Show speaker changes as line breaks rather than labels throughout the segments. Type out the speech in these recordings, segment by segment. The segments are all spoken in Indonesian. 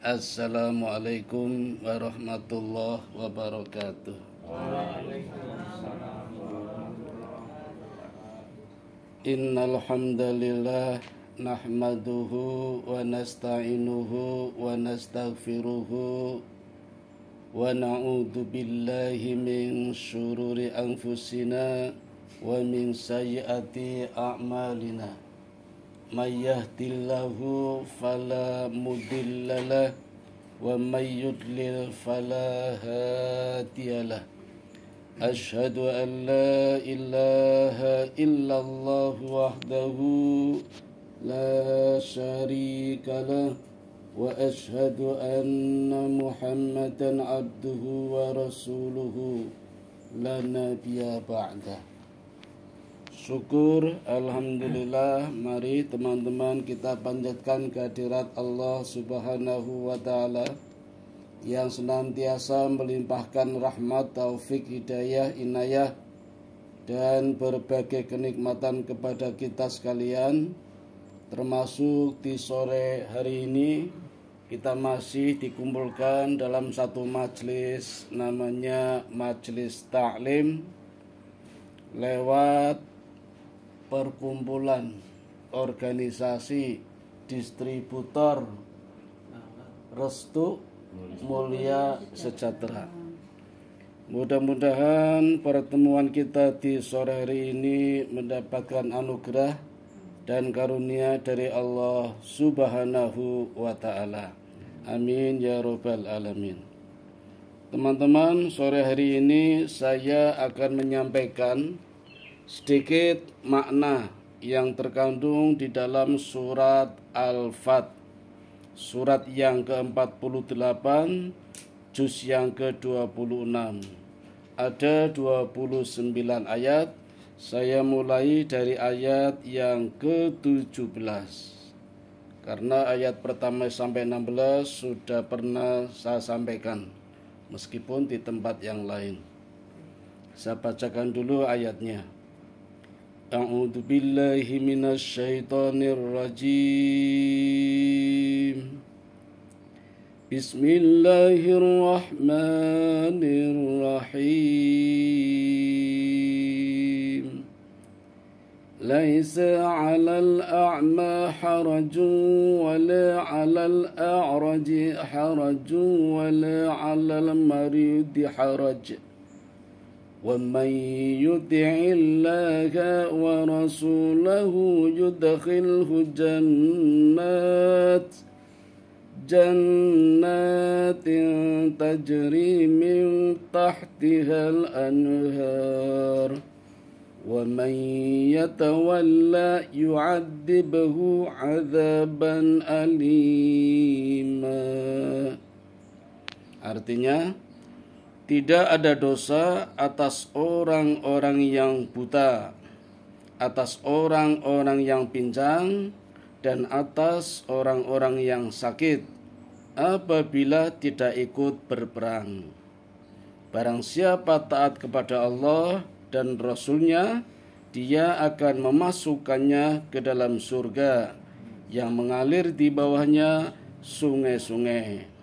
Assalamualaikum warahmatullahi wabarakatuh. Innal hamdalillah nahmaduhu wa nasta'inuhu wa nastaghfiruhu wa na'udzu billahi min syururi anfusina wa min sayyiati a'malina. May yahdihillahu fala mudhillalah wa may yudlil fala hadiyalah. Asyhadu an la ilaha illallah wahdahu la syarikalah wa asyhadu anna Muhammadan abduhu wa rasuluhu la nabiyya ba'dah. Syukur, alhamdulillah. Mari teman-teman kita panjatkan kehadirat Allah subhanahu wa ta'ala yang senantiasa melimpahkan rahmat, taufik, hidayah, inayah dan berbagai kenikmatan kepada kita sekalian. Termasuk di sore hari ini kita masih dikumpulkan dalam satu majelis, namanya majelis taklim lewat perkumpulan organisasi distributor Restu Mulia Sejahtera. Mudah-mudahan pertemuan kita di sore hari ini mendapatkan anugerah dan karunia dari Allah subhanahu wa ta'ala. Amin ya rabbal alamin. Teman-teman, sore hari ini saya akan menyampaikan sedikit makna yang terkandung di dalam surat Al-Fat, surat yang ke-48, juz yang ke-26. Ada 29 ayat. Saya mulai dari ayat yang ke-17. Karena ayat pertama sampai 16 sudah pernah saya sampaikan, meskipun di tempat yang lain. Saya bacakan dulu ayatnya. A'udzu billahi minasy syaithanir rajim. Bismillahirrahmanirrahim. Laisa 'alal a'ma harajun wala 'alal a'raji harajun wala 'alal maridi haraj. وَمَنْ يُطِعِ اللَّهَ وَرَسُولَهُ يُدْخِلْهُ جَنَّاتٍ تَجْرِي مِنْ تَحْتِهَا الْأَنْهَارُ وَمَنْ يَتَوَلَّى يُعَذِّبْهُ عَذَابًا أَلِيمًا. Artinya, tidak ada dosa atas orang-orang yang buta, atas orang-orang yang pincang, dan atas orang-orang yang sakit apabila tidak ikut berperang. Barang siapa taat kepada Allah dan Rasul-Nya, dia akan memasukkannya ke dalam surga yang mengalir di bawahnya sungai-sungai.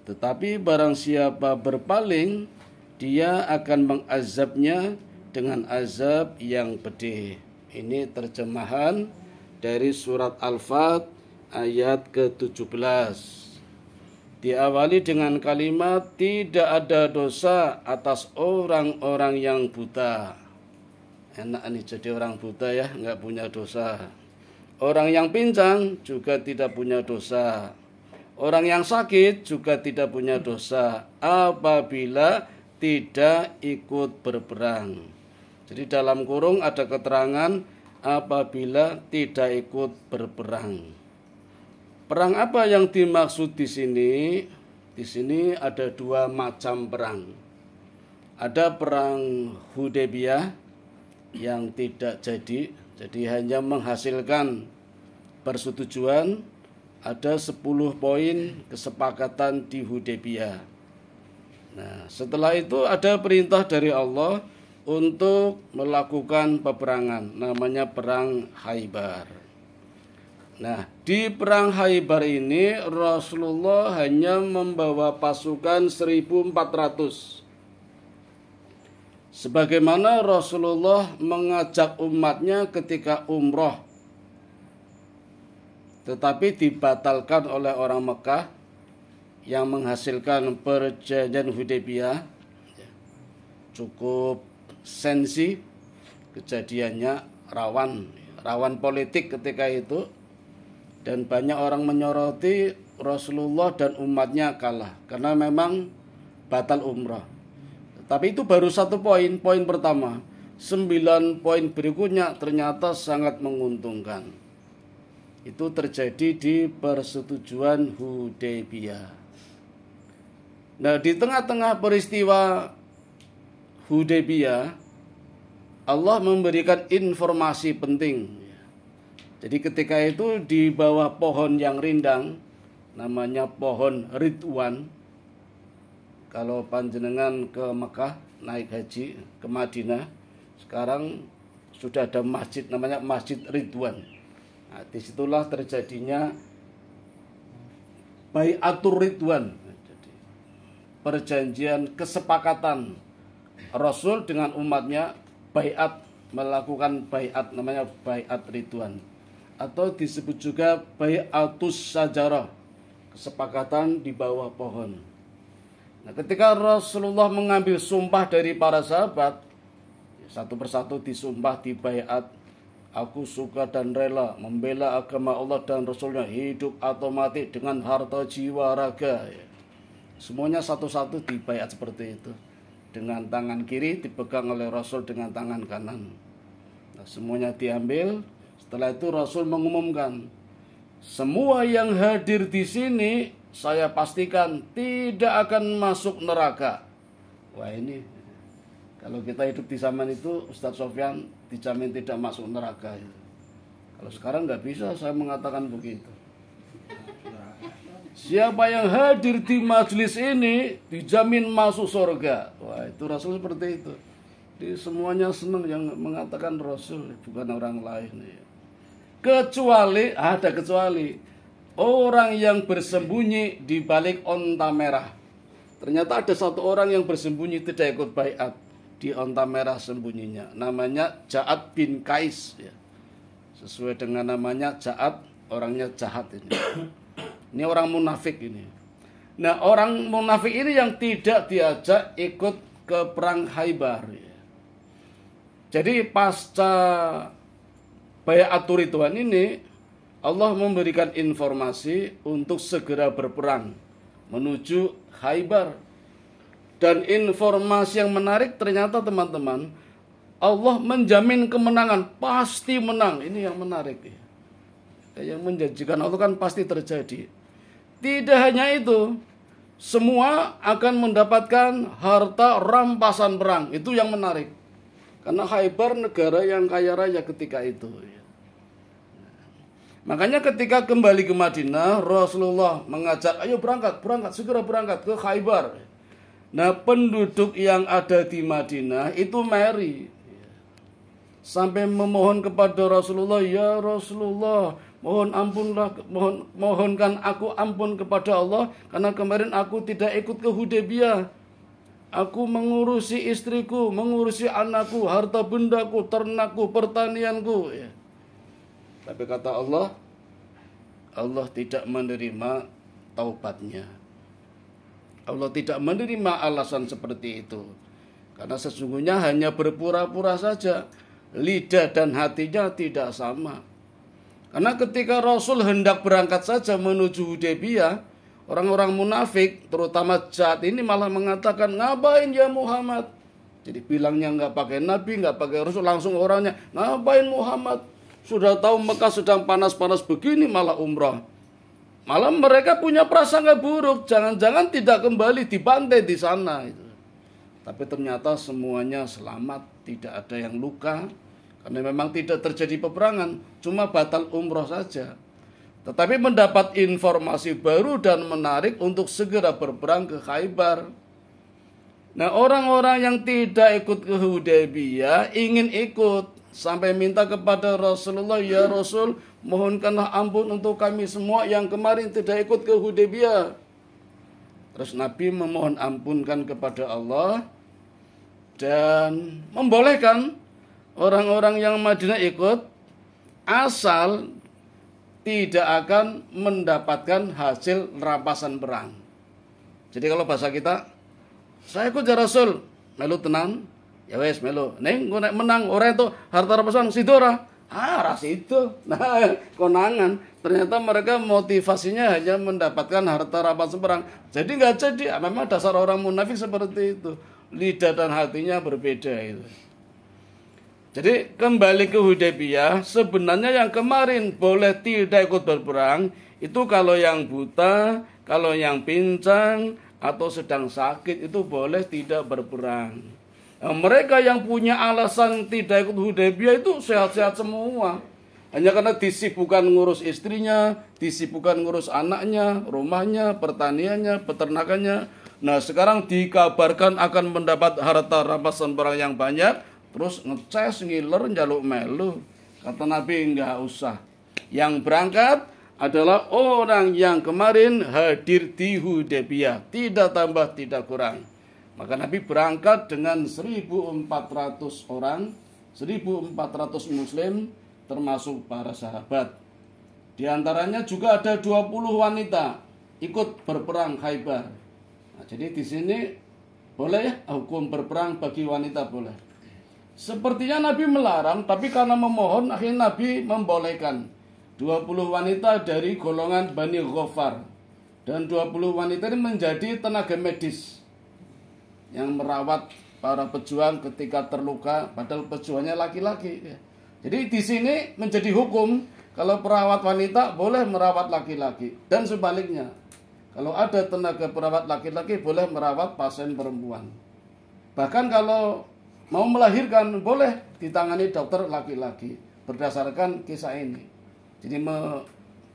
Tetapi barang siapa berpaling, dia akan mengazabnya dengan azab yang pedih. Ini terjemahan dari surat Al-Fat ayat ke-17. Diawali dengan kalimat tidak ada dosa atas orang-orang yang buta. Enak nih jadi orang buta ya, nggak punya dosa. Orang yang pincang juga tidak punya dosa. Orang yang sakit juga tidak punya dosa apabila tidak ikut berperang. Jadi dalam kurung ada keterangan apabila tidak ikut berperang. Perang apa yang dimaksud di sini? Di sini ada dua macam perang. Ada perang Hudaybiyah yang tidak jadi hanya menghasilkan persetujuan. Ada 10 poin kesepakatan di Hudaybiyah. Nah, setelah itu ada perintah dari Allah untuk melakukan peperangan, namanya perang Khaybar. Nah, di perang Khaybar ini Rasulullah hanya membawa pasukan 1.400. Sebagaimana Rasulullah mengajak umatnya ketika umroh, tetapi dibatalkan oleh orang Mekah yang menghasilkan perjanjian Hudaybiyah. Cukup sensi, kejadiannya rawan politik ketika itu, dan banyak orang menyoroti Rasulullah dan umatnya kalah karena memang batal umrah. Tapi itu baru satu poin pertama. 9 poin berikutnya ternyata sangat menguntungkan. Itu terjadi di persetujuan Hudaybiyah. Nah, di tengah-tengah peristiwa Hudaybiyah, Allah memberikan informasi penting. Jadi ketika itu di bawah pohon yang rindang, namanya pohon Ridwan. Kalau panjenengan ke Mekah naik haji ke Madinah, sekarang sudah ada masjid namanya Masjid Ridwan. Nah, disitulah terjadinya Bai'atur Ridwan, perjanjian kesepakatan Rasul dengan umatnya bai'at, melakukan bai'at, namanya Bai'at Ridwan, atau disebut juga Bai'atus Sajarah, kesepakatan di bawah pohon. Nah, ketika Rasulullah mengambil sumpah dari para sahabat, satu persatu disumpah di bai'at, aku suka dan rela membela agama Allah dan Rasulnya, hidup atau mati dengan harta jiwa raga. Semuanya satu-satu di bai'at seperti itu. Dengan tangan kiri dipegang oleh Rasul dengan tangan kanan. Nah, semuanya diambil. Setelah itu Rasul mengumumkan, semua yang hadir di sini saya pastikan tidak akan masuk neraka. Wah, ini kalau kita hidup di zaman itu, Ustadz Sofyan, dijamin tidak masuk neraka. Kalau sekarang nggak bisa saya mengatakan begitu. Siapa yang hadir di majelis ini dijamin masuk surga. Wah, itu Rasul seperti itu. Jadi semuanya senang yang mengatakan Rasul, bukan orang lain. Kecuali, ada kecuali, orang yang bersembunyi di balik onta merah. Ternyata ada satu orang yang bersembunyi tidak ikut bai'at, di onta merah sembunyinya. Namanya Ja'ad bin Qais. Ya. Sesuai dengan namanya Ja'ad, orangnya jahat ini. Ini orang munafik ini. Nah, orang munafik ini yang tidak diajak ikut ke perang Khaybar. Ya. Jadi pasca Bai'atur Ridwan ini, Allah memberikan informasi untuk segera berperang menuju Khaybar. Dan informasi yang menarik ternyata teman-teman, Allah menjamin kemenangan, pasti menang. Ini yang menarik. Yang menjanjikan Allah kan pasti terjadi. Tidak hanya itu, semua akan mendapatkan harta rampasan perang. Itu yang menarik. Karena Khaybar negara yang kaya raya ketika itu. Makanya ketika kembali ke Madinah, Rasulullah mengajak, ayo berangkat, segera berangkat ke Khaybar. Nah, penduduk yang ada di Madinah itu meri. Sampai memohon kepada Rasulullah, ya Rasulullah, mohonkan aku ampun kepada Allah, karena kemarin aku tidak ikut ke Hudaybiyah. Aku mengurusi istriku, mengurusi anakku, harta bendaku, ternakku, pertanianku. Ya. Tapi kata Allah, Allah tidak menerima taubatnya. Allah tidak menerima alasan seperti itu. Karena sesungguhnya hanya berpura-pura saja. Lidah dan hatinya tidak sama. Karena ketika Rasul hendak berangkat saja menuju Hudaybiyah, orang-orang munafik, terutama Ja'ad ini malah mengatakan, ngapain ya Muhammad? Jadi bilangnya nggak pakai Nabi, nggak pakai Rasul, langsung orangnya, ngapain Muhammad? Sudah tahu Mekah sedang panas-panas begini malah umrah. Malah mereka punya prasangka buruk, jangan-jangan tidak kembali dibantai di sana. Tapi ternyata semuanya selamat, tidak ada yang luka. Karena memang tidak terjadi peperangan, cuma batal umrah saja. Tetapi mendapat informasi baru dan menarik untuk segera berperang ke Khaybar. Nah, orang-orang yang tidak ikut ke Hudaybiyah ingin ikut. Sampai minta kepada Rasulullah, ya Rasul, mohonkanlah ampun untuk kami semua yang kemarin tidak ikut ke Hudaybiyah. Terus Nabi memohon ampunkan kepada Allah dan membolehkan orang-orang yang Madinah ikut, asal tidak akan mendapatkan hasil rampasan perang. Jadi kalau bahasa kita, saya ikut ya Rasul, melu tenan, ya wes melu. Neng gue menang orang itu harta rampasan sidora. Ras itu. Nah, konangan. Ternyata mereka motivasinya hanya mendapatkan harta rampasan perang. Jadi nggak jadi. Memang dasar orang munafik seperti itu. Lidah dan hatinya berbeda itu. Jadi kembali ke Hudaybiyah, sebenarnya yang kemarin boleh tidak ikut berperang itu kalau yang buta, kalau yang pincang atau sedang sakit itu boleh tidak berperang. Nah, mereka yang punya alasan tidak ikut Hudaybiyah itu sehat-sehat semua. Hanya karena disibukkan ngurus istrinya, disibukkan ngurus anaknya, rumahnya, pertaniannya, peternakannya. Nah sekarang dikabarkan akan mendapat harta rampasan perang yang banyak, terus ngeces, ngiler, njaluk melu. Kata Nabi enggak usah. Yang berangkat adalah orang yang kemarin hadir di Hudaybiyah, tidak tambah, tidak kurang. Maka Nabi berangkat dengan 1.400 orang, 1.400 muslim, termasuk para sahabat. Di antaranya juga ada 20 wanita ikut berperang Khaybar. Nah, jadi di sini boleh ya hukum berperang bagi wanita boleh. Sepertinya Nabi melarang, tapi karena memohon akhirnya Nabi membolehkan 20 wanita dari golongan Bani Ghaffar. Dan 20 wanita ini menjadi tenaga medis yang merawat para pejuang ketika terluka, padahal pejuangnya laki-laki. Jadi di sini menjadi hukum kalau perawat wanita boleh merawat laki-laki dan sebaliknya. Kalau ada tenaga perawat laki-laki boleh merawat pasien perempuan. Bahkan kalau mau melahirkan boleh ditangani dokter laki-laki berdasarkan kisah ini. Jadi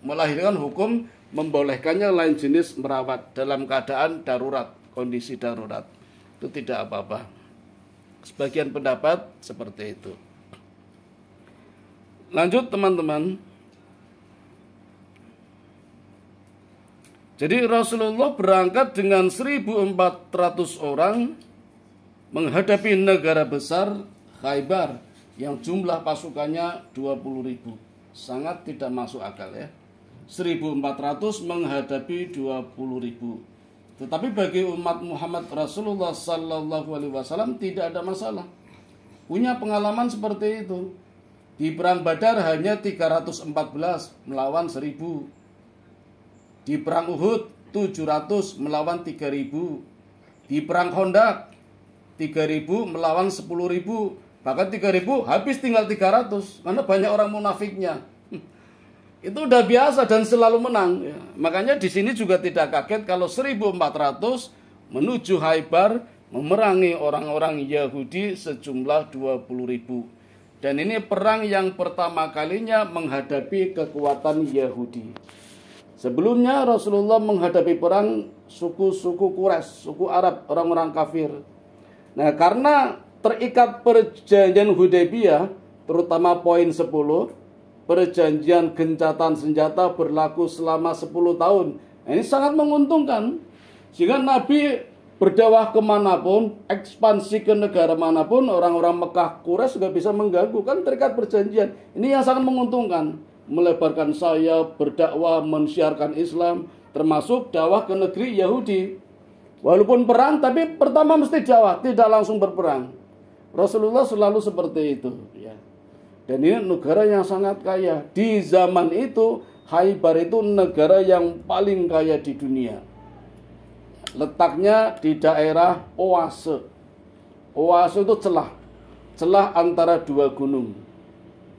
melahirkan hukum membolehkannya lain jenis merawat dalam keadaan darurat, kondisi darurat. Itu tidak apa-apa. Sebagian pendapat seperti itu. Lanjut teman-teman. Jadi Rasulullah berangkat dengan 1.400 orang menghadapi negara besar Khaybar yang jumlah pasukannya 20.000. Sangat tidak masuk akal ya. 1.400 menghadapi 20.000. Tetapi bagi umat Muhammad Rasulullah Sallallahu Alaihi Wasallam tidak ada masalah. Punya pengalaman seperti itu. Di perang Badar hanya 314 melawan 1.000. Di perang Uhud 700 melawan 3.000. Di perang Khandaq 3.000 melawan 10.000. Bahkan 3.000 habis tinggal 300 karena banyak orang munafiknya. Itu udah biasa dan selalu menang. Ya. Makanya di sini juga tidak kaget kalau 1.400 menuju Khaybar memerangi orang-orang Yahudi sejumlah 20.000. Dan ini perang yang pertama kalinya menghadapi kekuatan Yahudi. Sebelumnya Rasulullah menghadapi perang suku-suku Quraisy, suku Arab, orang-orang kafir. Nah, karena terikat perjanjian Hudaybiyah, terutama poin 10, perjanjian gencatan senjata berlaku selama 10 tahun. Nah, ini sangat menguntungkan. Sehingga Nabi berdakwah kemanapun, ekspansi ke negara manapun, orang-orang Mekah Quraisy juga bisa mengganggu. Kan terikat perjanjian. Ini yang sangat menguntungkan. Melebarkan sayap, berdakwah, mensiarkan Islam, termasuk dakwah ke negeri Yahudi. Walaupun perang, tapi pertama mesti dakwah, tidak langsung berperang. Rasulullah selalu seperti itu. Ya. Dan ini negara yang sangat kaya. Di zaman itu, Khaybar itu negara yang paling kaya di dunia. Letaknya di daerah Oase. Oase itu celah antara dua gunung.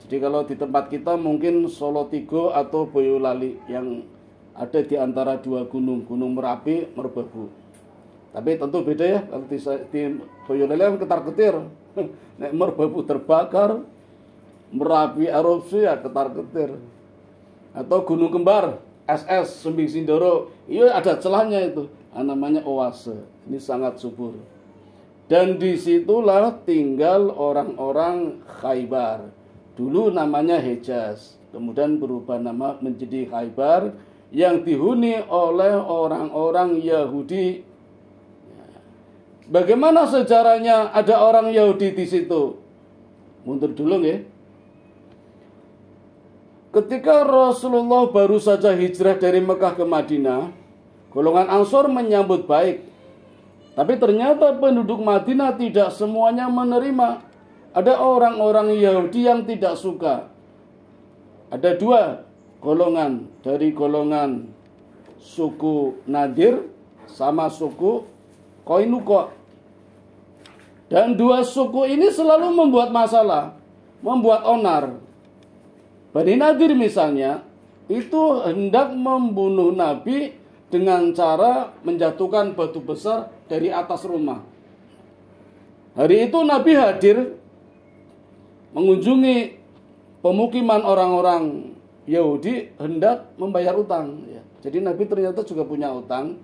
Jadi kalau di tempat kita mungkin Solotigo atau Boyolali yang ada di antara dua gunung, Gunung Merapi, Merbabu. Tapi tentu beda ya, kalau di Boyolali kan ketar-ketir. Nek Merbabu terbakar, Merapi erupsi ya ketar-ketir. Atau Gunung Kembar, SS, Sumbing Sindoro, iya ada celahnya itu. Namanya Oase. Ini sangat subur. Dan disitulah tinggal orang-orang Khaybar. Dulu namanya Hejaz. kemudian berubah nama menjadi Khaybar yang dihuni oleh orang-orang Yahudi. Bagaimana sejarahnya ada orang Yahudi di situ? Mundur dulu ya. Ketika Rasulullah baru saja hijrah dari Mekah ke Madinah, golongan Ansor menyambut baik. Tapi ternyata penduduk Madinah tidak semuanya menerima. Ada orang-orang Yahudi yang tidak suka. Ada dua golongan, dari golongan suku Nadir sama suku Qainuqa. Dan dua suku ini selalu membuat masalah, membuat onar. Bani Nadir misalnya, itu hendak membunuh Nabi dengan cara menjatuhkan batu besar dari atas rumah. Hari itu Nabi hadir mengunjungi pemukiman orang-orang Yahudi hendak membayar utang. Jadi Nabi ternyata juga punya utang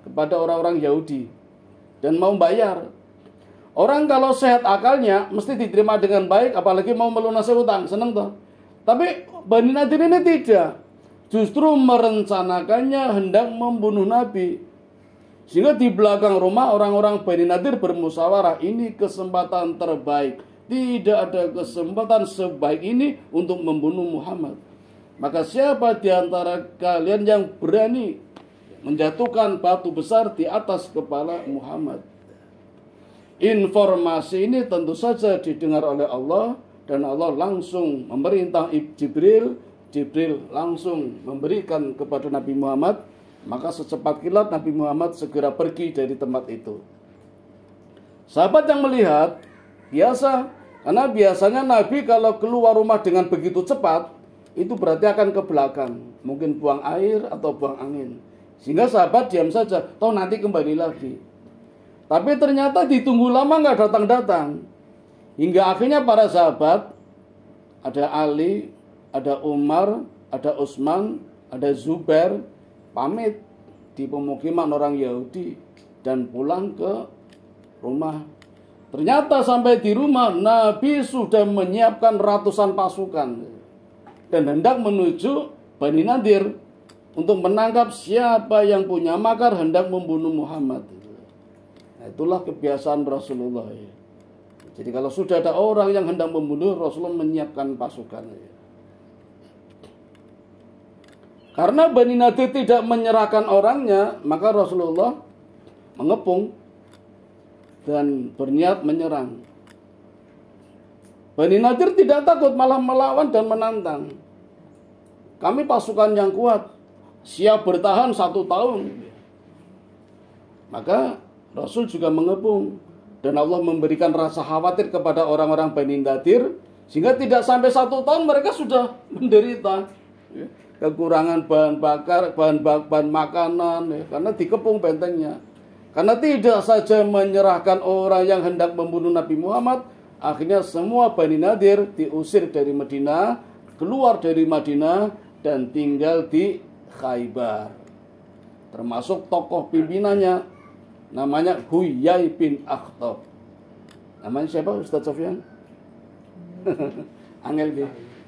kepada orang-orang Yahudi dan mau bayar. Orang kalau sehat akalnya mesti diterima dengan baik, apalagi mau melunasi utang, senang toh. Tapi Bani Nadir ini tidak. Justru merencanakannya hendak membunuh Nabi. Sehingga di belakang rumah orang-orang Bani Nadir bermusyawarah, ini kesempatan terbaik. Tidak ada kesempatan sebaik ini untuk membunuh Muhammad. Maka siapa di antara kalian yang berani menjatuhkan batu besar di atas kepala Muhammad? Informasi ini tentu saja didengar oleh Allah. Dan Allah langsung memerintah Jibril. Jibril langsung memberikan kepada Nabi Muhammad. Maka secepat kilat Nabi Muhammad segera pergi dari tempat itu. Sahabat yang melihat biasa. Karena biasanya Nabi kalau keluar rumah dengan begitu cepat, itu berarti akan ke belakang. Mungkin buang air atau buang angin. Sehingga sahabat diam saja. Toh nanti kembali lagi. Tapi ternyata ditunggu lama nggak datang-datang. Hingga akhirnya para sahabat, ada Ali, ada Umar, ada Utsman, ada Zubair, pamit di pemukiman orang Yahudi dan pulang ke rumah. Ternyata sampai di rumah, Nabi sudah menyiapkan ratusan pasukan dan hendak menuju Bani Nadir untuk menangkap siapa yang punya makar hendak membunuh Muhammad. Nah, itulah kebiasaan Rasulullah. Jadi kalau sudah ada orang yang hendak membunuh, Rasulullah menyiapkan pasukan. Karena Bani Nadir tidak menyerahkan orangnya, maka Rasulullah mengepung dan berniat menyerang. Bani Nadir tidak takut, malah melawan dan menantang. Kami pasukan yang kuat, siap bertahan 1 tahun. Maka Rasul juga mengepung. Dan Allah memberikan rasa khawatir kepada orang-orang Bani Nadir, sehingga tidak sampai 1 tahun mereka sudah menderita kekurangan bahan bakar, bahan makanan, karena dikepung bentengnya. Karena tidak saja menyerahkan orang yang hendak membunuh Nabi Muhammad, akhirnya semua Bani Nadir diusir dari Madinah, keluar dari Madinah dan tinggal di Khaybar. Termasuk tokoh pimpinannya, namanya Huyai bin Akhtab. Namanya siapa Ustaz Sofyan? Angel B.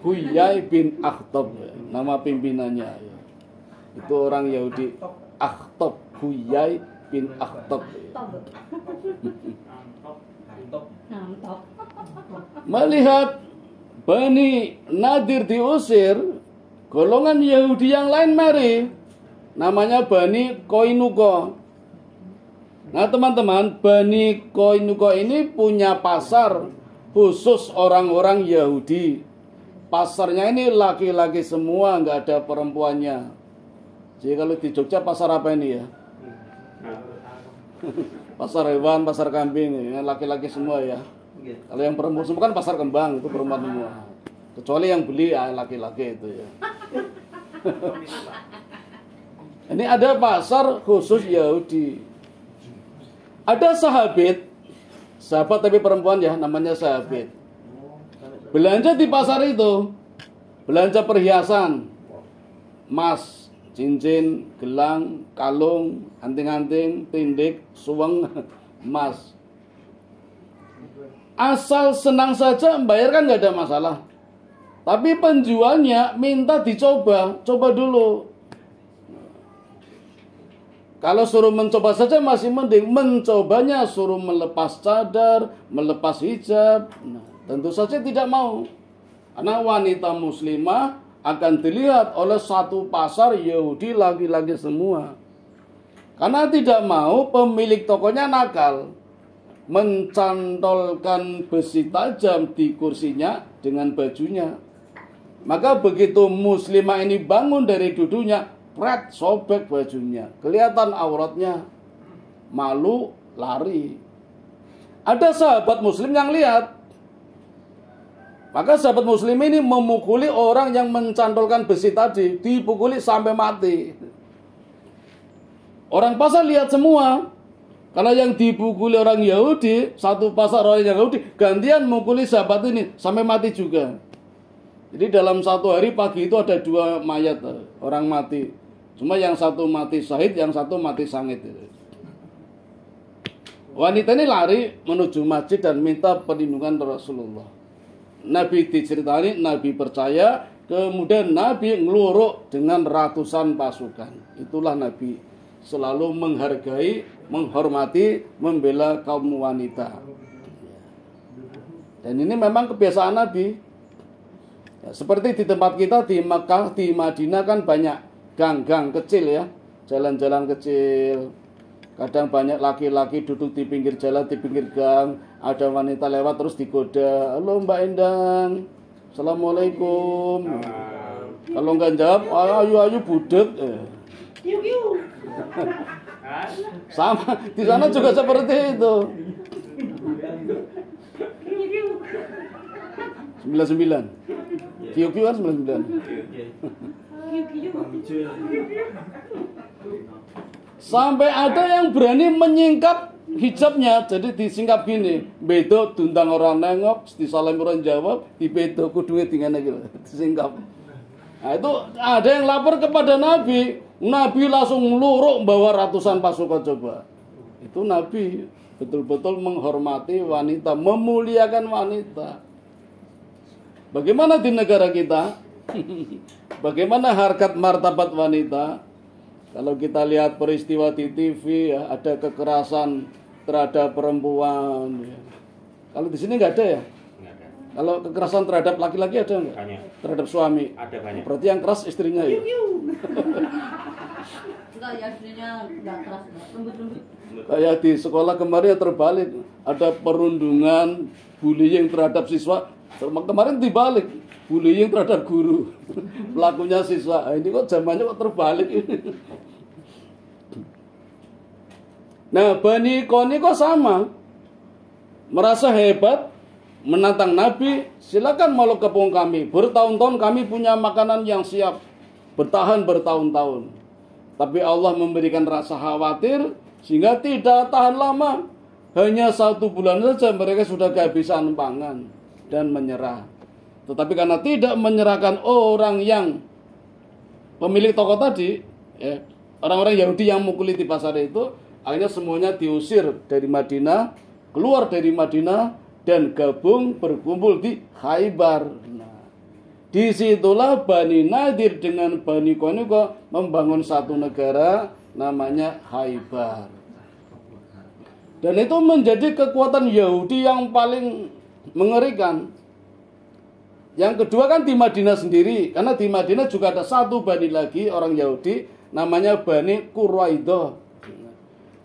Huyai bin Akhtab, nama pimpinannya. Itu orang Yahudi. Akhtab, Huyai bin Akhtab. Melihat Bani Nadir diusir, golongan Yahudi yang lain mari. Namanya Bani Qainuqa. Nah teman-teman, Bani Qainuqa ini punya pasar khusus orang-orang Yahudi. Pasarnya ini laki-laki semua, nggak ada perempuannya. Jadi kalau di Jogja pasar apa ini ya? Pasar hewan, pasar kambing, laki-laki semua ya. Kalau yang perempuan semua kan pasar kembang, itu perempuan semua. Kecuali yang beli ya laki-laki itu ya. Ini ada pasar khusus Yahudi. Ada sahabat tapi perempuan ya, namanya sahabat. Belanja di pasar itu, belanja perhiasan, emas, cincin, gelang, kalung, anting-anting, tindik, suweng, emas. Asal senang saja membayar kan nggak ada masalah. Tapi penjualnya minta dicoba, coba dulu. Kalau suruh mencoba saja masih mending, mencobanya suruh melepas cadar, melepas hijab. Nah, tentu saja tidak mau. Karena wanita muslimah akan dilihat oleh satu pasar Yahudi laki-laki semua. Karena tidak mau, pemilik tokonya nakal, mencantolkan besi tajam di kursinya dengan bajunya. Maka begitu muslimah ini bangun dari duduknya, pret, sobek bajunya, kelihatan auratnya, malu, lari. Ada sahabat muslim yang lihat. Maka sahabat muslim ini memukuli orang yang mencantolkan besi tadi, dipukuli sampai mati. Orang pasar lihat semua. Karena yang dipukuli orang Yahudi, satu pasar orang Yahudi, gantian memukuli sahabat ini sampai mati juga. Jadi dalam satu hari pagi itu ada 2 mayat orang mati. Cuma yang satu mati syahid, yang satu mati sangit. Wanita ini lari menuju masjid dan minta perlindungan Rasulullah. Nabi diceritani, Nabi percaya, kemudian Nabi ngeluruk dengan ratusan pasukan. Itulah Nabi selalu menghargai, menghormati, membela kaum wanita. Dan ini memang kebiasaan Nabi. Ya, seperti di tempat kita di Mekah, di Madinah kan banyak gang-gang kecil ya, jalan-jalan kecil. Kadang banyak laki-laki duduk di pinggir jalan, di pinggir gang. Ada wanita lewat terus digoda. Halo Mbak Endang, Assalamualaikum. Kalau nggak jawab, ayo budek. Sama, di sana juga seperti itu. 99. Kio-kio kan 99. Sampai ada yang berani menyingkap hijabnya, jadi disingkap gini, bedo tundang orang nengok, disalam orang jawab, di bedo kudunya tinggal gitu, disingkap. Nah itu ada yang lapor kepada Nabi, Nabi langsung luruk bawa ratusan pasukan coba. Itu Nabi betul-betul menghormati wanita, memuliakan wanita. Bagaimana di negara kita? Bagaimana harkat martabat wanita? Kalau kita lihat peristiwa di TV ya, ada kekerasan terhadap perempuan. Ya. Kalau di sini nggak ada ya? Nggak ada. Kalau kekerasan terhadap laki-laki ada nggak? Banyak. Terhadap suami? Ada banyak. Berarti yang keras istrinya ya?
Enggak, ya istrinya nggak keras, lembut-lembut.
Kayak di sekolah kemarin ya terbalik. Ada perundungan, bullying terhadap siswa. Kemarin dibalik, bullying terhadap guru, pelakunya siswa. Ini kok zamannya kok terbalik. Nah, Bani Qoni kok sama, merasa hebat, menantang Nabi. Silakan meluk kepung kami. Bertahun-tahun kami punya makanan yang siap, bertahan bertahun-tahun. Tapi Allah memberikan rasa khawatir sehingga tidak tahan lama. Hanya 1 bulan saja mereka sudah kehabisan pangan dan menyerah. Tetapi karena tidak menyerahkan orang yang pemilik toko tadi, ya, orang-orang Yahudi yang mukuli di pasar itu, akhirnya semuanya diusir dari Madinah, keluar dari Madinah dan gabung berkumpul di Khaybar. Nah, disitulah Bani Nadir dengan Bani Qainuqa membangun satu negara namanya Khaybar. Dan itu menjadi kekuatan Yahudi yang paling mengerikan. Yang kedua kan di Madinah sendiri, karena di Madinah juga ada satu Bani lagi orang Yahudi namanya Bani Quraidah.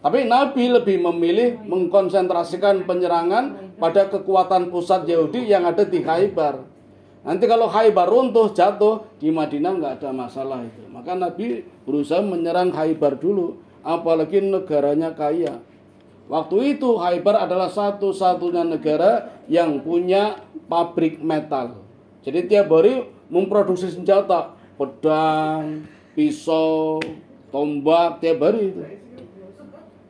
Tapi Nabi lebih memilih mengkonsentrasikan penyerangan pada kekuatan pusat Yahudi yang ada di Khaybar. Nanti kalau Khaybar runtuh, jatuh, di Madinah nggak ada masalah itu. Maka Nabi berusaha menyerang Khaybar dulu, apalagi negaranya kaya. Waktu itu Khaybar adalah satu-satunya negara yang punya pabrik metal. Jadi tiap hari memproduksi senjata, pedang, pisau, tombak tiap hari itu.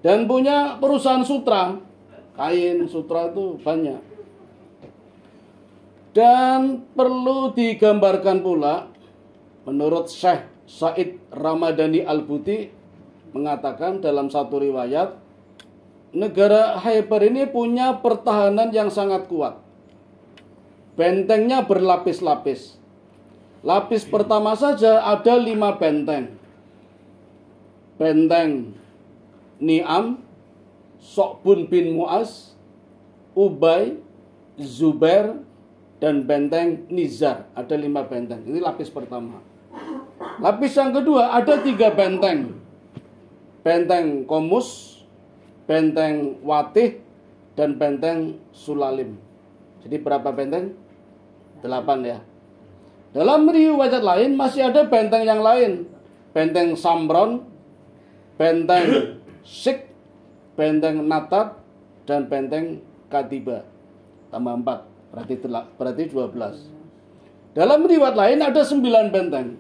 Dan punya perusahaan sutra, kain sutra itu banyak. Dan perlu digambarkan pula, menurut Syekh Said Ramadhani Al-Buti mengatakan dalam satu riwayat, negara Khaybar ini punya pertahanan yang sangat kuat. Bentengnya berlapis-lapis. Lapis pertama saja ada 5 benteng. Benteng Ni'am, Sokbun bin Mu'az, Ubay, Zubair, dan benteng Nizar. Ada 5 benteng. Ini lapis pertama. Lapis yang kedua ada 3 benteng. Benteng Komus, benteng Watih, dan benteng Sulalim. Jadi berapa benteng? 8 ya. Dalam riwayat lain masih ada benteng yang lain. Benteng Samron, benteng Sik, benteng Natab, dan benteng Katiba. Tambah 4, berarti 12. Dalam riwayat lain ada 9 benteng.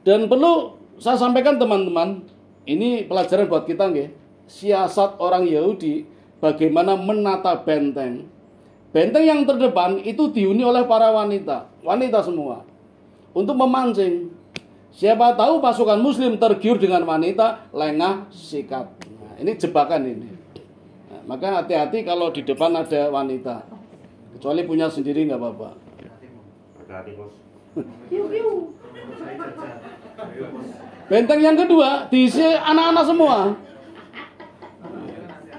Dan perlu saya sampaikan teman-teman, ini pelajaran buat kita nggih. Siasat orang Yahudi bagaimana menata benteng. Benteng yang terdepan itu dihuni oleh para wanita semua, untuk memancing. Siapa tahu pasukan muslim tergiur dengan wanita, lengah sikat. Nah, ini jebakan ini. Nah, maka hati-hati kalau di depan ada wanita. Kecuali punya sendiri nggak apa-apa. Benteng yang kedua diisi anak-anak semua.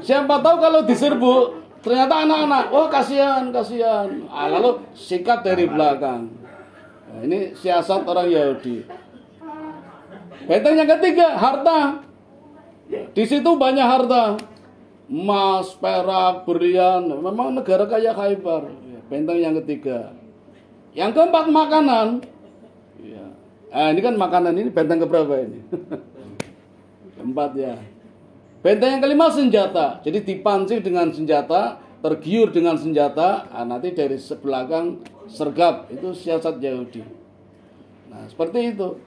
Siapa tahu kalau diserbu ternyata anak-anak, oh kasihan. Lalu sikat dari belakang. Nah, ini siasat orang Yahudi. Benteng yang ketiga, harta. Di situ banyak harta. Emas, perak, berlian. Memang negara kaya Khaybar. Benteng yang ketiga. Yang keempat, makanan. Nah, ini kan makanan, ini benteng keberapa ini? Keempat ya. Benteng yang kelima, senjata. Jadi dipancing dengan senjata, tergiur dengan senjata. Nah, nanti dari belakang sergap. Itu siasat Yahudi. Nah, seperti itu.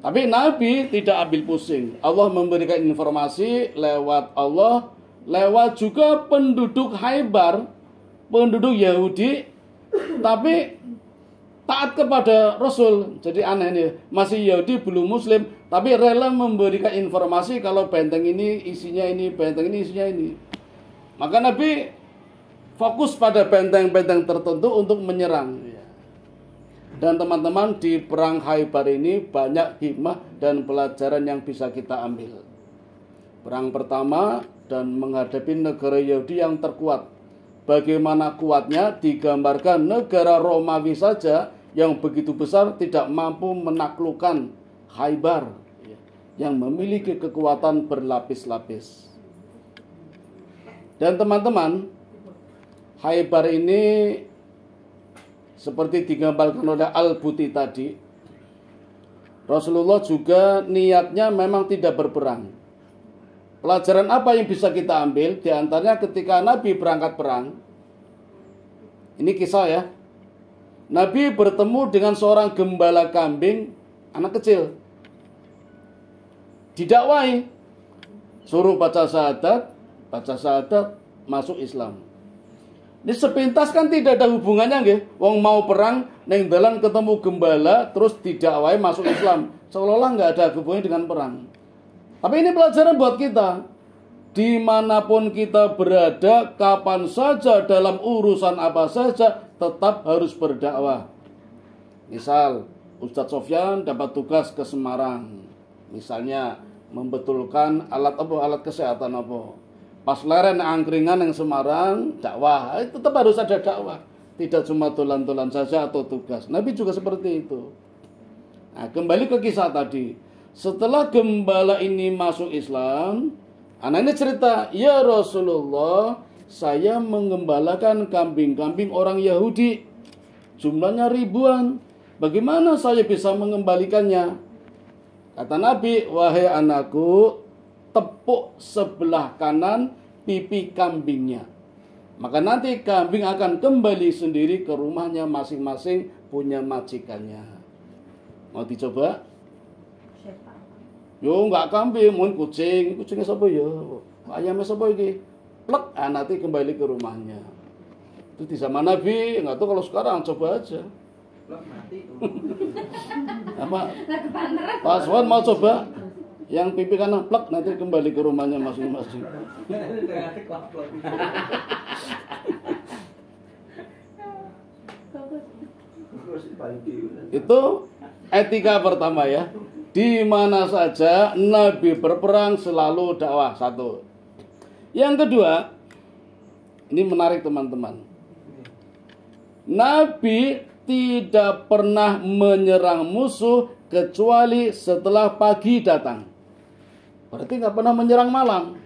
Tapi Nabi tidak ambil pusing. Allah memberikan informasi lewat Allah, lewat juga penduduk Khaybar, penduduk Yahudi, tapi taat kepada Rasul. Jadi aneh nih, masih Yahudi belum Muslim, tapi rela memberikan informasi kalau benteng ini isinya ini, benteng ini isinya ini. Maka Nabi fokus pada benteng-benteng tertentu untuk menyerang. Dan teman-teman, di perang Khaybar ini banyak hikmah dan pelajaran yang bisa kita ambil. Perang pertama dan menghadapi negara Yahudi yang terkuat. Bagaimana kuatnya digambarkan negara Romawi saja yang begitu besar tidak mampu menaklukkan Khaybar yang memiliki kekuatan berlapis-lapis. Dan teman-teman, Khaybar ini seperti digambarkan oleh Al-Buti tadi, Rasulullah juga niatnya memang tidak berperang. Pelajaran apa yang bisa kita ambil? Di antaranya ketika Nabi berangkat perang, ini kisah ya, Nabi bertemu dengan seorang gembala kambing, anak kecil. Didakwai, suruh baca syahadat, masuk Islam. Ini sepintas kan tidak ada hubungannya nggih. Wong mau perang neng dalan ketemu gembala terus didakwai masuk Islam. Seolah-olah nggak ada hubungannya dengan perang. Tapi ini pelajaran buat kita. Dimanapun kita berada, kapan saja, dalam urusan apa saja, tetap harus berdakwah. Misal Ustadz Sofyan dapat tugas ke Semarang, misalnya membetulkan alat kesehatan apa. Pas leren angkringan yang Semarang, dakwah, tetap harus ada dakwah. Tidak cuma tulan-tulan saja atau tugas. Nabi juga seperti itu. Nah, kembali ke kisah tadi. Setelah gembala ini masuk Islam, anak ini cerita, ya Rasulullah, saya mengembalakan kambing-kambing orang Yahudi. Jumlahnya ribuan. Bagaimana saya bisa mengembalikannya? Kata Nabi, wahai anakku, tepuk sebelah kanan pipi kambingnya. Maka nanti kambing akan kembali sendiri ke rumahnya masing-masing punya majikannya. Mau dicoba? Yo enggak kambing, mungkin kucing. Kucingnya siapa ya? Ayamnya siapa ini? Plek, nanti kembali ke rumahnya. Itu di zaman Nabi, enggak tahu kalau sekarang, coba aja. Apa? Pak Swan mau coba? Yang pipi kanan plek, nanti kembali ke rumahnya masing-masing. Itu etika pertama ya. Di mana saja Nabi berperang selalu dakwah. Satu. Yang kedua, ini menarik teman-teman. Nabi tidak pernah menyerang musuh kecuali setelah pagi datang. Berarti nggak pernah menyerang malam.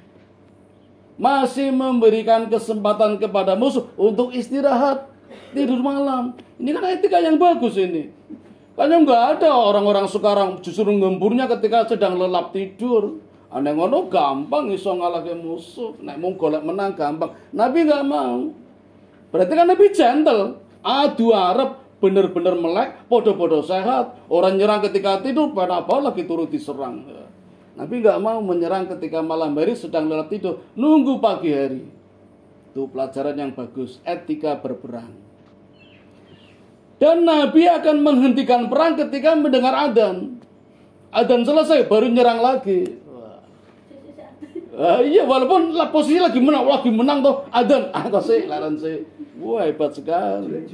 Masih memberikan kesempatan kepada musuh untuk istirahat, tidur malam. Ini kan etika yang bagus ini. Karena nggak ada orang-orang sekarang justru ngemburnya ketika sedang lelap tidur. Aneh ngono gampang iso ngalahke musuh. Nek mung golek menang gampang. Nabi nggak mau. Berarti kan Nabi gentle. Adu arep bener-bener melek, podo-podo sehat. Orang nyerang ketika tidur, apa lagi turut diserang. Nabi nggak mau menyerang ketika malam hari sedang lelap tidur. Nunggu pagi hari. Itu pelajaran yang bagus. Etika berperang. Dan Nabi akan menghentikan perang ketika mendengar adzan. Adzan selesai baru nyerang lagi. Iya, walaupun posisi lagi menang toh adzan. Kasih laran sih. Wah, hebat sekali.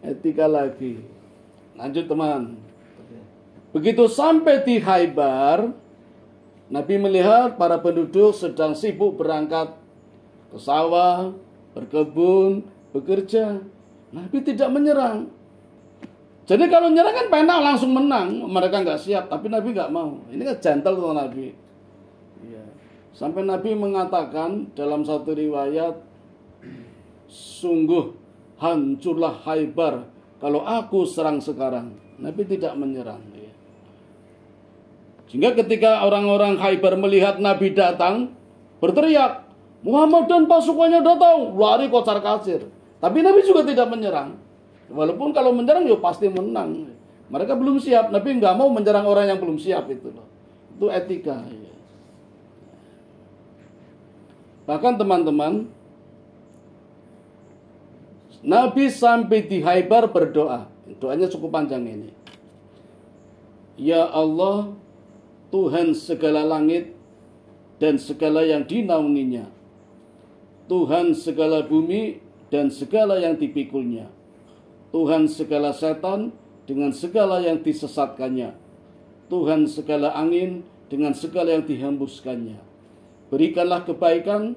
Etika lagi. Lanjut teman. Begitu sampai di Khaybar, Nabi melihat para penduduk sedang sibuk berangkat ke sawah, berkebun, bekerja. Nabi tidak menyerang. Jadi kalau menyerang kan pengen langsung menang. Mereka nggak siap, tapi Nabi nggak mau. Ini kan gentle tuh Nabi. Ya. Sampai Nabi mengatakan dalam satu riwayat, sungguh hancurlah Khaybar kalau aku serang sekarang. Nabi tidak menyerang. Ya. Sehingga ketika orang-orang Khaybar melihat Nabi datang, berteriak, Muhammad dan pasukannya datang, lari kocar kacir. Tapi Nabi juga tidak menyerang. Walaupun kalau menyerang ya pasti menang. Mereka belum siap. Nabi nggak mau menyerang orang yang belum siap itu loh. Itu etika. Bahkan teman-teman, Nabi sampai di Khaybar berdoa. Doanya cukup panjang ini. Ya Allah, Tuhan segala langit dan segala yang dinaunginya. Tuhan segala bumi dan segala yang dipikulnya. Tuhan segala setan dengan segala yang disesatkannya. Tuhan segala angin dengan segala yang dihembuskannya. Berikanlah kebaikan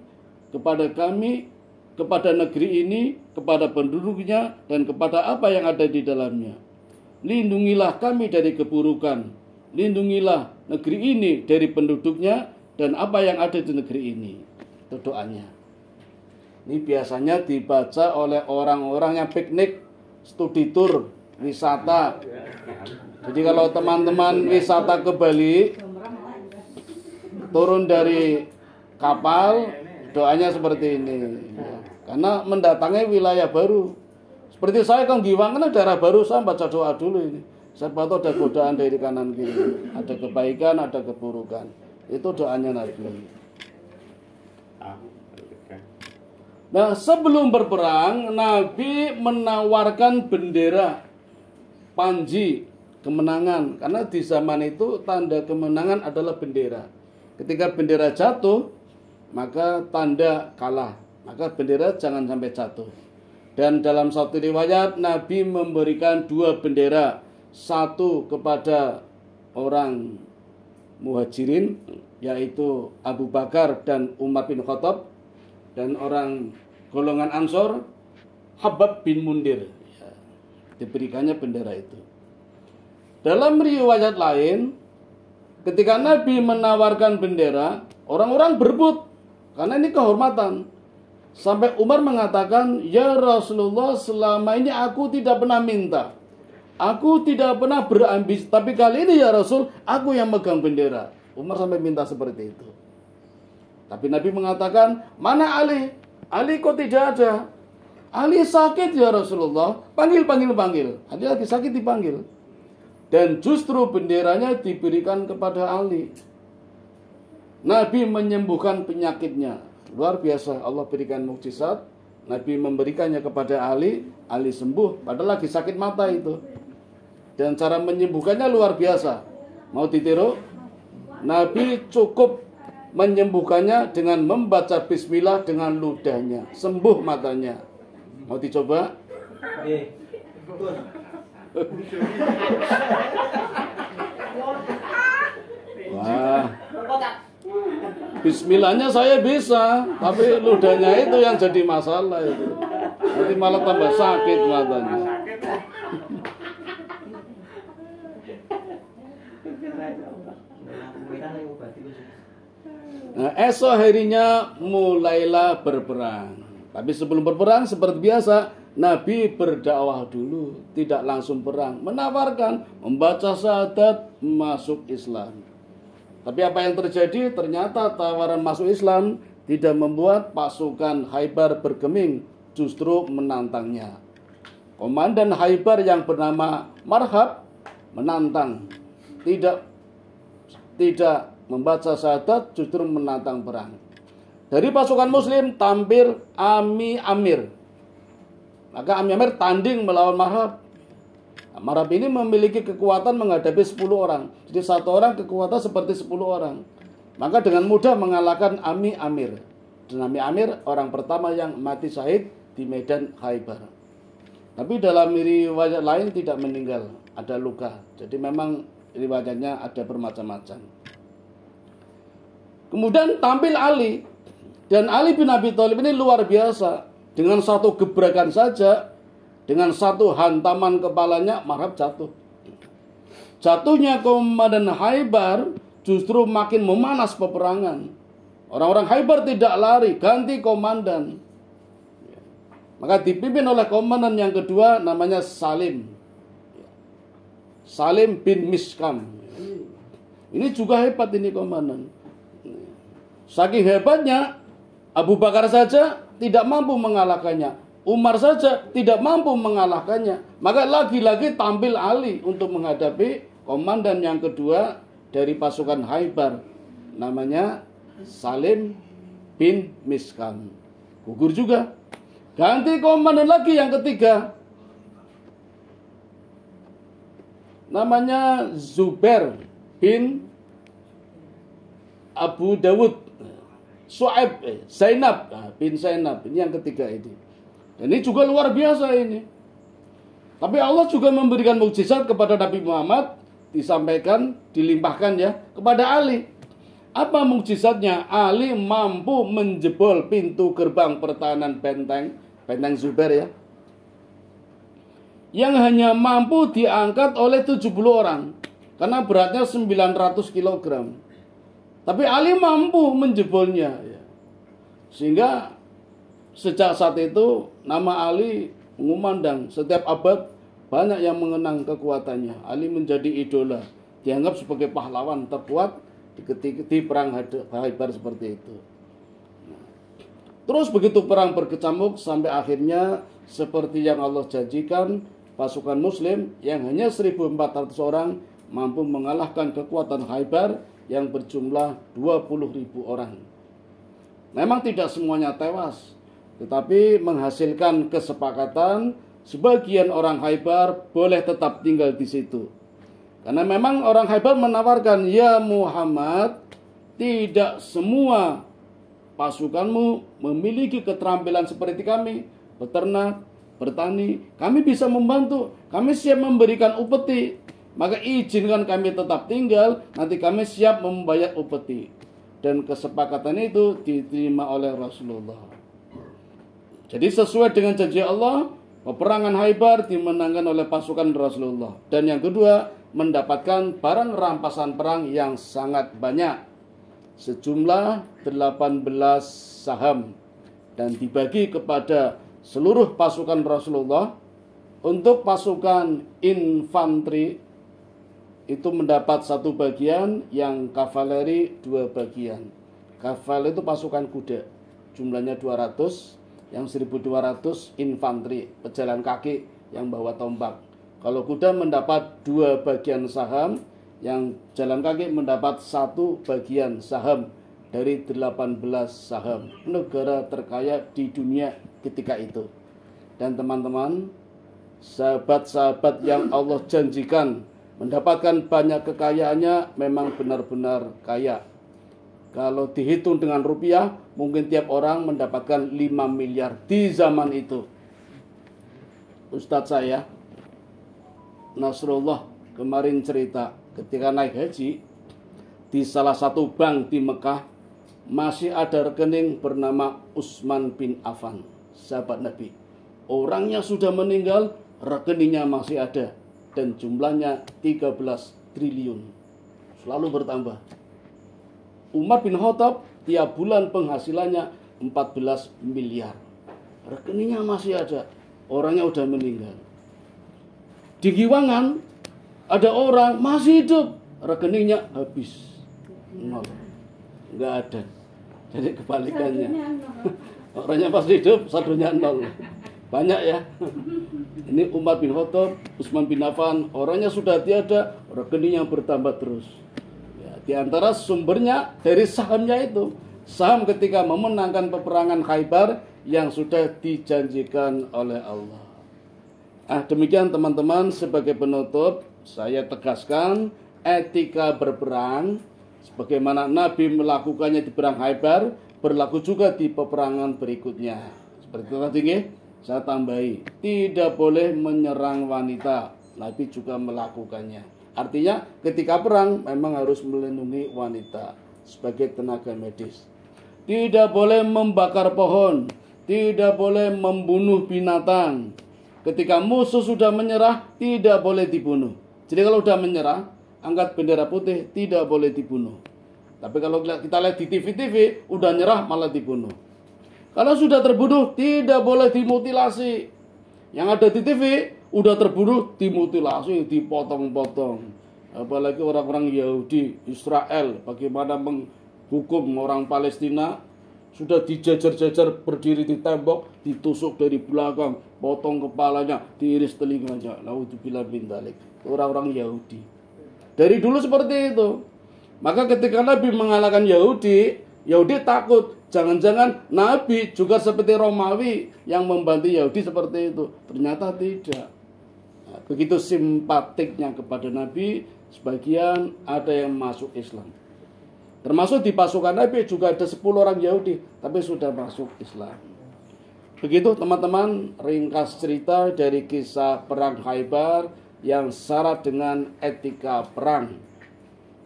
kepada kami, kepada negeri ini, kepada penduduknya, dan kepada apa yang ada di dalamnya. Lindungilah kami dari keburukan. Lindungilah negeri ini dari penduduknya dan apa yang ada di negeri ini. Itu doanya. Ini biasanya dibaca oleh orang-orang yang piknik, studi tour, wisata. Jadi kalau teman-teman wisata ke Bali, turun dari kapal, doanya seperti ini. Karena mendatangi wilayah baru. Seperti saya kan Giwang, kan daerah baru, saya baca doa dulu ini. Saya tahu ada godaan dari kanan kiri. Ada kebaikan, ada keburukan. Itu doanya Nabi. Nah, sebelum berperang, Nabi menawarkan bendera panji kemenangan. Karena di zaman itu tanda kemenangan adalah bendera. Ketika bendera jatuh, maka tanda kalah. Maka bendera jangan sampai jatuh. Dan dalam satu riwayat, Nabi memberikan 2 bendera. Satu kepada orang muhajirin, yaitu Abu Bakar dan Umar bin Khattab. Dan orang golongan Ansor, Habab bin Mundir. Ya, diberikannya bendera itu. Dalam riwayat lain, ketika Nabi menawarkan bendera, orang-orang berebut. Karena ini kehormatan. Sampai Umar mengatakan, ya Rasulullah, selama ini aku tidak pernah minta. Aku tidak pernah berambisi. Tapi kali ini ya Rasul, aku yang megang bendera. Umar sampai minta seperti itu. Tapi Nabi mengatakan, mana Ali? Ali kok tidak ada? Ali sakit ya Rasulullah. Panggil. Ali lagi sakit dipanggil. Dan justru benderanya diberikan kepada Ali. Nabi menyembuhkan penyakitnya. Luar biasa, Allah berikan mukjizat. Nabi memberikannya kepada Ali. Ali sembuh, padahal lagi sakit mata itu. Dan cara menyembuhkannya luar biasa. Mau ditiru? Nabi cukup menyembuhkannya dengan membaca bismillah dengan ludahnya, sembuh matanya. Mau dicoba? Wah. Bismillahnya saya bisa, tapi ludahnya itu yang jadi masalah itu. Nanti malah tambah sakit matanya. Nah, esok harinya mulailah berperang. Tapi sebelum berperang seperti biasa, Nabi berdakwah dulu, tidak langsung perang, menawarkan membaca syahadat masuk Islam. Tapi apa yang terjadi? Ternyata tawaran masuk Islam tidak membuat pasukan Khaybar bergeming, justru menantangnya. Komandan Khaybar yang bernama Marhab menantang, tidak membaca syahadat, justru menantang perang. Dari pasukan Muslim tampil Ami Amir. Maka Ami Amir tanding melawan Marhab. Marhab ini memiliki kekuatan menghadapi 10 orang. Jadi satu orang kekuatan seperti 10 orang. Maka dengan mudah mengalahkan Ami Amir. Dan Ami Amir orang pertama yang mati syahid di medan Khaybar. Tapi dalam riwayat lain tidak meninggal, ada luka. Jadi memang riwayatnya ada bermacam-macam. Kemudian tampil Ali. Dan Ali bin Abi Thalib ini luar biasa. Dengan satu gebrakan saja, dengan satu hantaman kepalanya, Marhab jatuh. Jatuhnya komandan Khaybar justru makin memanas peperangan. Orang-orang Khaybar tidak lari, ganti komandan. Maka dipimpin oleh komandan yang kedua, namanya Salim. Salim bin Miskam. Ini juga hebat ini komandan. Saking hebatnya, Abu Bakar saja tidak mampu mengalahkannya. Umar saja tidak mampu mengalahkannya. Maka lagi-lagi tampil Ali untuk menghadapi komandan yang kedua dari pasukan Khaybar. Namanya Salim bin Miskam. Gugur juga. Ganti komandan lagi yang ketiga. Namanya Zubair bin Abu Dawud. Zainab bin Zainab. Ini yang ketiga ini. Dan ini juga luar biasa ini. Tapi Allah juga memberikan mukjizat kepada Nabi Muhammad. Disampaikan, dilimpahkan ya kepada Ali. Apa mukjizatnya? Ali mampu menjebol pintu gerbang pertahanan benteng Zubair ya. Yang hanya mampu diangkat oleh 70 orang. Karena beratnya 900 kg. Tapi Ali mampu menjebolnya. Ya. Sehingga sejak saat itu nama Ali mengumandang. Setiap abad banyak yang mengenang kekuatannya. Ali menjadi idola. Dianggap sebagai pahlawan terkuat di perang Khaybar seperti itu. Nah, terus begitu perang berkecamuk sampai akhirnya seperti yang Allah janjikan, pasukan Muslim yang hanya 1.400 orang mampu mengalahkan kekuatan Khaybar yang berjumlah 20.000 orang. Memang tidak semuanya tewas, tetapi menghasilkan kesepakatan sebagian orang Khaybar boleh tetap tinggal di situ. Karena memang orang Khaybar menawarkan, ya Muhammad, tidak semua pasukanmu memiliki keterampilan seperti kami, beternak, bertani, kami bisa membantu, kami siap memberikan upeti. Maka izinkan kami tetap tinggal, nanti kami siap membayar upeti. Dan kesepakatan itu diterima oleh Rasulullah. Jadi sesuai dengan janji Allah, peperangan Khaybar dimenangkan oleh pasukan Rasulullah. Dan yang kedua, mendapatkan barang rampasan perang yang sangat banyak. Sejumlah 18 saham. Dan dibagi kepada seluruh pasukan Rasulullah. Untuk pasukan infanteri, itu mendapat 1 bagian, yang kavaleri 2 bagian. Kavaleri itu pasukan kuda, jumlahnya 200, yang 1.200 infanteri, pejalan kaki yang bawa tombak. Kalau kuda mendapat 2 bagian saham, yang jalan kaki mendapat 1 bagian saham dari 18 saham. Negara terkaya di dunia ketika itu. Dan teman-teman, sahabat-sahabat yang Allah janjikan mendapatkan banyak kekayaannya memang benar-benar kaya. Kalau dihitung dengan rupiah, mungkin tiap orang mendapatkan 5 miliar di zaman itu. Ustadz saya, Nasrullah kemarin cerita ketika naik haji di salah satu bank di Mekah masih ada rekening bernama Utsman bin Affan, sahabat Nabi. Orangnya sudah meninggal, rekeningnya masih ada dan jumlahnya 13 triliun. Selalu bertambah. Umar bin Khattab tiap bulan penghasilannya 14 miliar. Rekeningnya masih ada, orangnya udah meninggal. Di Giwangan ada orang masih hidup, rekeningnya habis. Nol. Nggak ada. Jadi kebalikannya. Orangnya pas hidup, saldonya nol. Banyak ya. Ini Umar bin Khattab, Utsman bin Affan, orangnya sudah tiada, rekeningnya bertambah terus. Ya, di antara sumbernya dari sahamnya itu. Saham ketika memenangkan peperangan Khaybar yang sudah dijanjikan oleh Allah. Demikian teman-teman, sebagai penutup saya tegaskan etika berperang sebagaimana Nabi melakukannya di perang Khaybar berlaku juga di peperangan berikutnya. Seperti itu tadi saya tambahi, tidak boleh menyerang wanita. Nabi juga melakukannya. Artinya ketika perang memang harus melindungi wanita sebagai tenaga medis. Tidak boleh membakar pohon, tidak boleh membunuh binatang. Ketika musuh sudah menyerah, tidak boleh dibunuh. Jadi kalau sudah menyerah, angkat bendera putih, tidak boleh dibunuh. Tapi kalau kita lihat di TV-TV, udah nyerah malah dibunuh. Kalau sudah terbunuh, tidak boleh dimutilasi. Yang ada di TV, udah terbunuh, dimutilasi, dipotong-potong. Apalagi orang-orang Yahudi, Israel, bagaimana menghukum orang Palestina, sudah dijajar-jajar berdiri di tembok, ditusuk dari belakang, potong kepalanya, diiris telinganya. Naudzubillah min dzalik. Orang-orang Yahudi. Dari dulu seperti itu. Maka ketika Nabi mengalahkan Yahudi, Yahudi takut. Jangan-jangan Nabi juga seperti Romawi yang membantu Yahudi seperti itu. Ternyata tidak. Nah, begitu simpatiknya kepada Nabi, sebagian ada yang masuk Islam. Termasuk di pasukan Nabi juga ada 10 orang Yahudi, tapi sudah masuk Islam. Begitu teman-teman, ringkas cerita dari kisah perang Khaybar yang syarat dengan etika perang.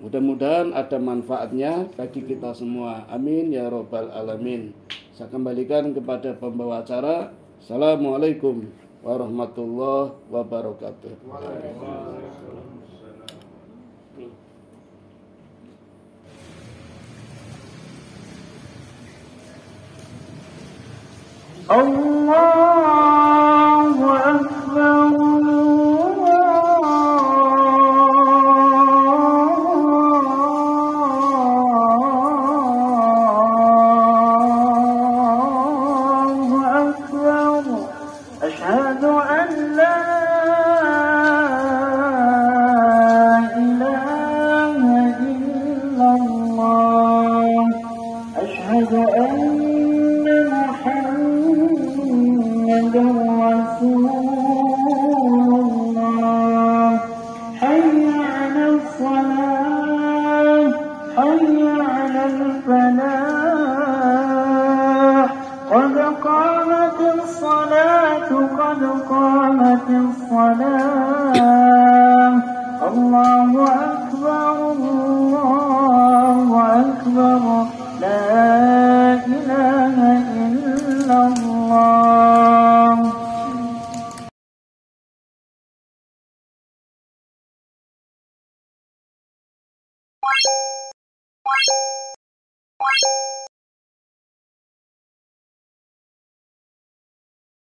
Mudah-mudahan ada manfaatnya bagi kita semua. Amin ya robbal alamin. Saya kembalikan kepada pembawa acara. Assalamualaikum warahmatullahi wabarakatuh. Allahu Akbar. La ilaha illallah.